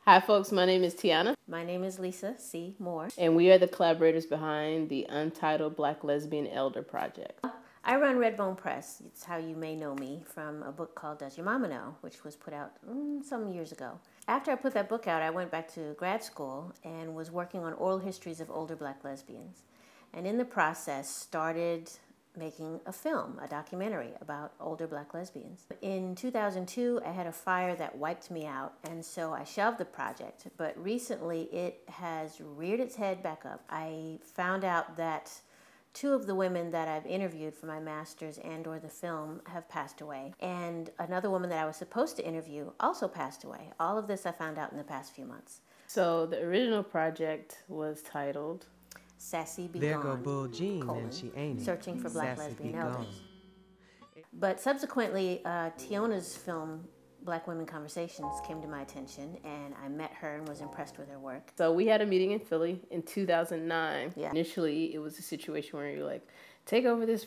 Hi folks, my name is Tiana. My name is Lisa C. Moore. And we are the collaborators behind the Untitled Black Lesbian Elder Project. I run Redbone Press. It's how you may know me from a book called Does Your Mama Know, which was put out some years ago. After I put that book out, I went back to grad school and was working on oral histories of older Black lesbians. And in the process started making a film, a documentary about older Black lesbians. In 2002, I had a fire that wiped me out, and so I shelved the project. But recently, it has reared its head back up. I found out that two of the women that I've interviewed for my master's and or the film have passed away. And another woman that I was supposed to interview also passed away. All of this I found out in the past few months. So the original project was titled Sassy Be There Gone, go Bull Jean and she ain't it. Searching for Black Sassy Lesbian Be Elders. Gone. But subsequently, Tiona's film, Black Women Conversations, came to my attention, and I met her and was impressed with her work. So we had a meeting in Philly in 2009. Yeah. Initially, it was a situation where you're like, take over this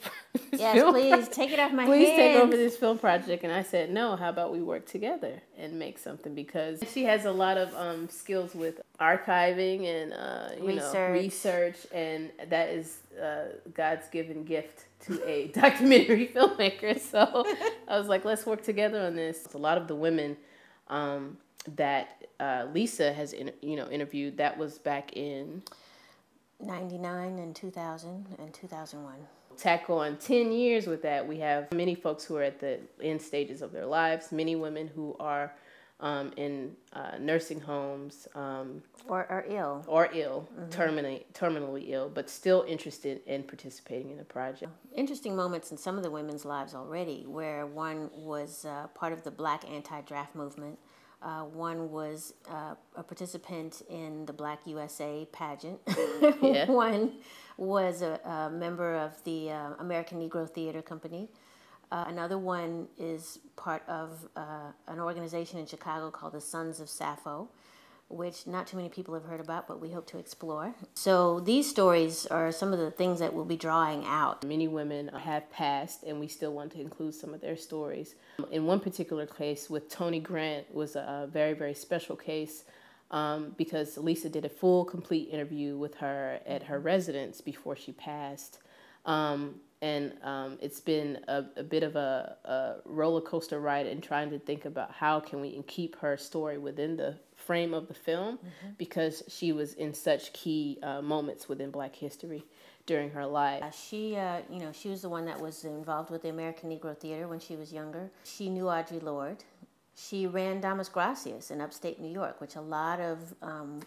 Yes, film please, take it off my Please hands. take over this film project. And I said, no, how about we work together and make something? Because she has a lot of skills with archiving and research, and that is God's given gift to a documentary filmmaker. So I was like, let's work together on this. A lot of the women that Lisa has interviewed, that was back in 99 and 2000 and 2001. Tack on 10 years with that, we have many folks who are at the end stages of their lives, many women who are in nursing homes. Or ill. Terminally ill, but still interested in participating in the project. Interesting moments in some of the women's lives already, where one was part of the Black anti-draft movement. One was a participant in the Black USA pageant. Yeah. One was a member of the American Negro Theater Company. Another one is part of an organization in Chicago called the Sons of Sappho, which not too many people have heard about, but we hope to explore. So these stories are some of the things that we'll be drawing out. Many women have passed, and we still want to include some of their stories. In one particular case with Tony Grant was a very, very special case because Lisa did a full, complete interview with her at her residence before she passed. It's been a bit of a roller coaster ride in trying to think about how can we keep her story within the frame of the film, because she was in such key moments within Black history during her life. She was the one that was involved with the American Negro Theater when she was younger. She knew Audre Lorde. She ran Damas Gracias in upstate New York, which a lot of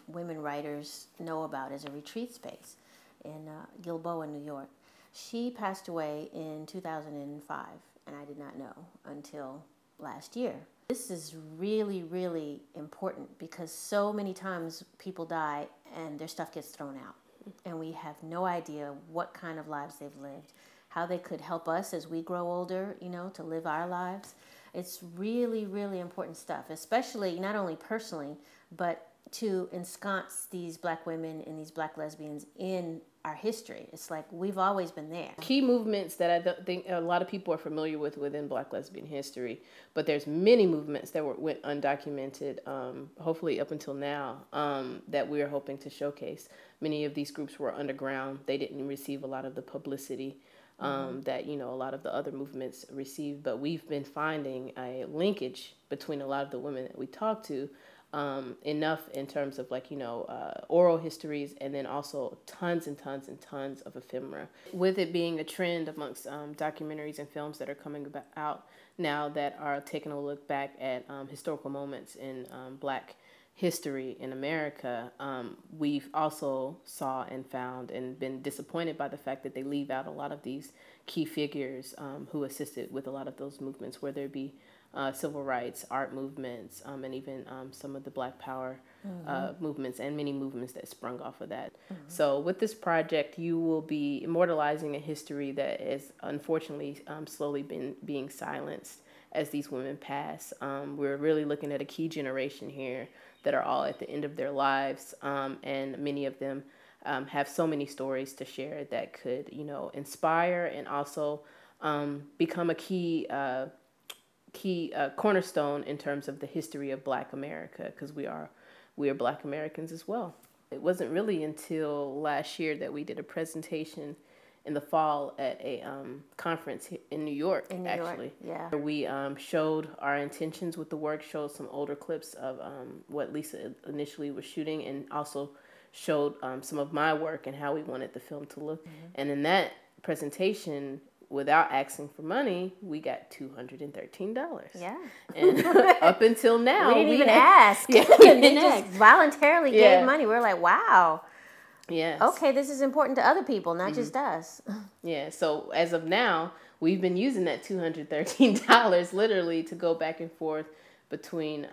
women writers know about as a retreat space in Gilboa, New York. She passed away in 2005, and I did not know until last year. This is really, really important because so many times people die and their stuff gets thrown out. And we have no idea what kind of lives they've lived, how they could help us as we grow older, to live our lives. It's really, really important stuff, especially not only personally, but to ensconce these Black women and these Black lesbians in our history. It's like we've always been there. Key movements that I don't think a lot of people are familiar with within Black lesbian history, but there's many movements that went undocumented, hopefully up until now, that we are hoping to showcase. Many of these groups were underground. They didn't receive a lot of the publicity that a lot of the other movements received, but we've been finding a linkage between a lot of the women that we talk to. Enough in terms of oral histories, and then also tons and tons and tons of ephemera. With it being a trend amongst documentaries and films that are coming out now that are taking a look back at historical moments in Black history in America, we've also saw and found and been disappointed by the fact that they leave out a lot of these key figures who assisted with a lot of those movements, whether it be civil rights, art movements, and even some of the Black Power movements and many movements that sprung off of that. So with this project, you will be immortalizing a history that is unfortunately slowly being silenced as these women pass. We're really looking at a key generation here that are all at the end of their lives, and many of them have so many stories to share that could, inspire and also become a key key cornerstone in terms of the history of Black America, because we are Black Americans as well. It wasn't really until last year that we did a presentation in the fall at a conference in New York, actually. Yeah. We showed our intentions with the work, showed some older clips of what Lisa initially was shooting, and also showed some of my work and how we wanted the film to look. And in that presentation, without asking for money, we got $213. Yeah. And up until now, we didn't even ask. Yeah, They just voluntarily gave money. We were like, wow. Yes. Okay, this is important to other people, not just us. Yeah, so as of now, we've been using that $213 literally to go back and forth between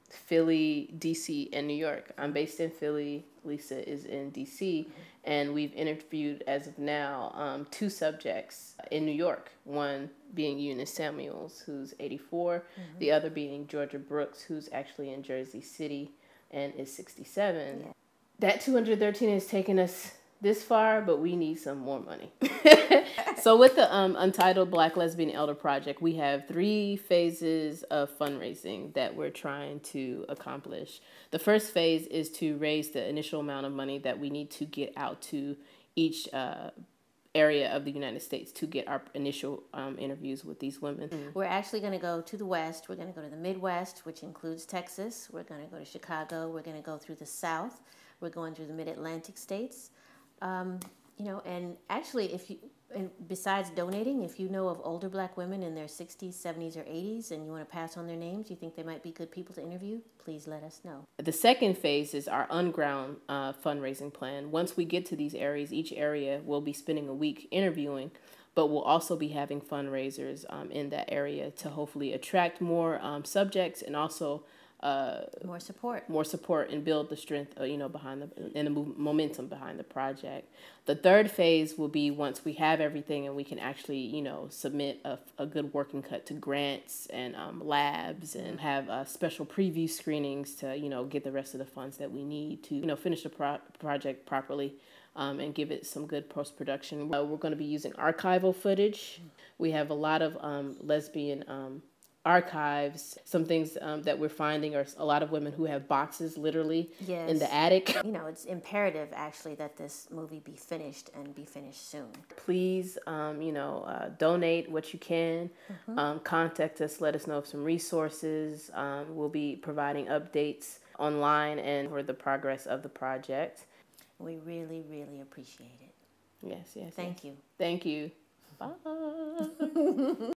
Philly, DC, and New York. I'm based in Philly. Lisa is in DC. And we've interviewed, as of now, 2 subjects in New York. One being Eunice Samuels, who's 84. The other being Georgia Brooks, who's actually in Jersey City and is 67. Yeah. That 213 has taken us this far, but we need some more money. So with the Untitled Black Lesbian Elder Project, we have 3 phases of fundraising that we're trying to accomplish. The first phase is to raise the initial amount of money that we need to get out to each area of the United States to get our initial interviews with these women. We're actually going to go to the West. We're going to go to the Midwest, which includes Texas. We're going to go to Chicago. We're going to go through the South. We're going through the Mid-Atlantic states. And actually, besides donating, if you know of older Black women in their 60s, 70s, or 80s, and you want to pass on their names, you think they might be good people to interview, please let us know. The second phase is our on-ground fundraising plan. Once we get to these areas, each area will be spending a week interviewing, but we'll also be having fundraisers in that area to hopefully attract more subjects and also more support and build the strength, behind the momentum behind the project. The third phase will be once we have everything and we can actually, submit a good working cut to grants and labs and have special preview screenings to, get the rest of the funds that we need to, finish the project properly. And give it some good post-production. We're going to be using archival footage. We have a lot of lesbian archives. Some things that we're finding are a lot of women who have boxes literally in the attic. It's imperative actually that this movie be finished and be finished soon. Please, donate what you can. Contact us, let us know of some resources. We'll be providing updates online and for the progress of the project. We really, really appreciate it. Yes. Thank you. Thank you. Bye.